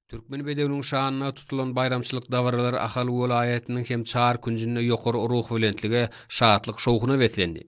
Türkmen bedewiniň şanyna tutulan bayramçylyk dawarlar Ahal welaýatynyň hem çar künjünde ýokary ruh bilentligi, şatlyk şowguna wetlendi.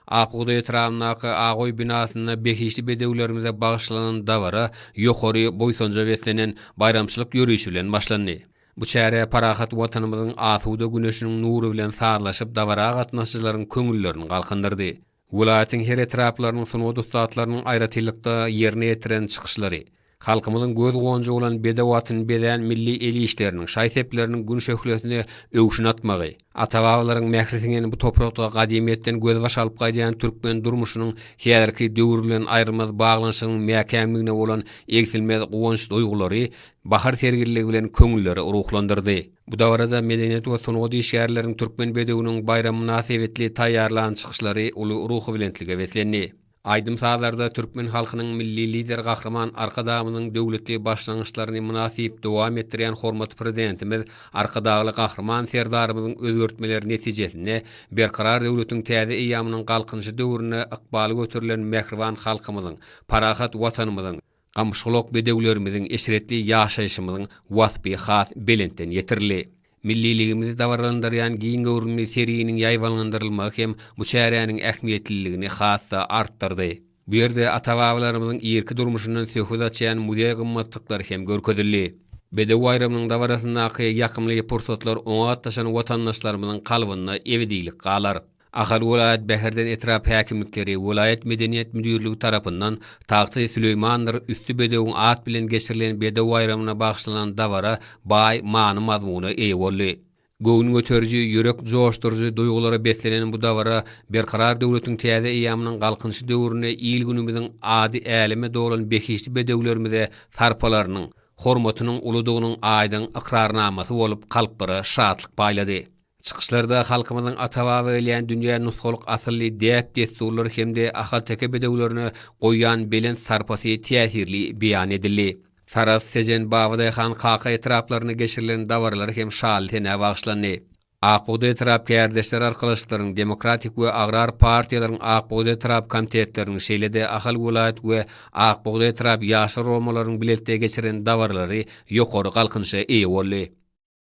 Apguda etrafyndaky Agoý binasyna behişli bedewlerimize bagyşlanan dawara ýokary boýsunja wetlenen bayramçylyk ýörüşi bilen başlandy. Bu çäre parahat watanymyzyň asuda güneşiniň nury bilen sarlaşyp dawara gatnaşyjylaryň köňüllerini galkandyrdy. Welaýatyň her etraplarynyň sunuwda statlarynyň aýratylykda ýerine ýetiren çykyşlary, halkymyzyň göz gonja bolan bedewatyny bezen milli eli işleriniň şaýtepleriniň gün şöhletine öwüşün atmagy, ata-babalaryň mährisini bu toprakda gadimiýetden göz baş alyp gaýdan türkmen durmuşynyň häzirki döwür bilen aýrylmaz baglanyşynyň mäkämligine bolan egsilmez gowanç duýgulary, bahar sergirligi bilen köňülleri ruhlandyrdy. Bu dawarda medeniýet we sunuwda işgärleriň türkmen bedewiniň bayram münasebetli taýýarlanan çykyşlary uly ruhy bilentligi wetlendi. Aydym saatlarda Türkmen halkynyň milli lider gahraman arkadamynyň döwletli başlangyçlaryny münasip dowam etdirýän hormat prezidentimiz arkadagy gahraman serdarymyzyň özgörtmeleri netijesinde berkarar döwletiň täze eýamynyň galkynşy döwrüne ykbaly götürilen mehriban halkymyzyň, parahat watanymyzyň, gamşgulok bedewlerimiziň eşretli ýaşaýyşymyzyň wasby has belenten ýetirli. Milliligimizi dawarlandyrýan giň görünmi seriyiniň ýaýwanlandyrylmagy hem bu çäräniň ähmiýetliligini hassa artdyrdy. Bu ýerde ata-babalarymyzyň ýerki durmuşyndan söhbet açýan mudiýa gymmatlyklary hem görkezildi. Bedew bayramynyň dawarasyndaky ýakymly pursatlar oňa taşan watandaşlarymyzyň kalbyna ebedilik galar. Ahal welaýat Bäherden etrap häkimlikleri welaýat medeniýet müdürligi tarapyndan Tagty Süleymandyr üstü bedewiň at bilen geçirilen bedew bayramyna bagyşlanan dawara baý many mazmuny eýe boldy. Göwün göterji, ýürek joşdurjy duýgulara beslenen bu dawara berkarar döwletiň täze eýamynyň galkynşy döwrüne ýyl günümiziň ady älime dolan behişli bedewlerimize sarpalarynyň, hormatynyň uludygynyň aýdyň ikrarnamasy bolup kalplara şatlyk baýlady. Çykyşlarda halkymyzyň ata-baba elän dünýä nusgalyk asylly däp desturlary hemde ahal teke bedewlerine goýan belen sarpasy täsirli beýan edildi. Saras Sejen Babaday han kaka etraplaryny geçirilen dawarlar hem şalytene bagyşlandy. Akbuda etrap kärdeşler arkalaşlaryň demokratik we agrar partiýalaryň Akbuda etrap komitetleriniň şeýlede ahal welaýat we Akbuda etrap ýaşar romalaryň biletde geçiren dawarlary ýokary galkynşa eýe boldy.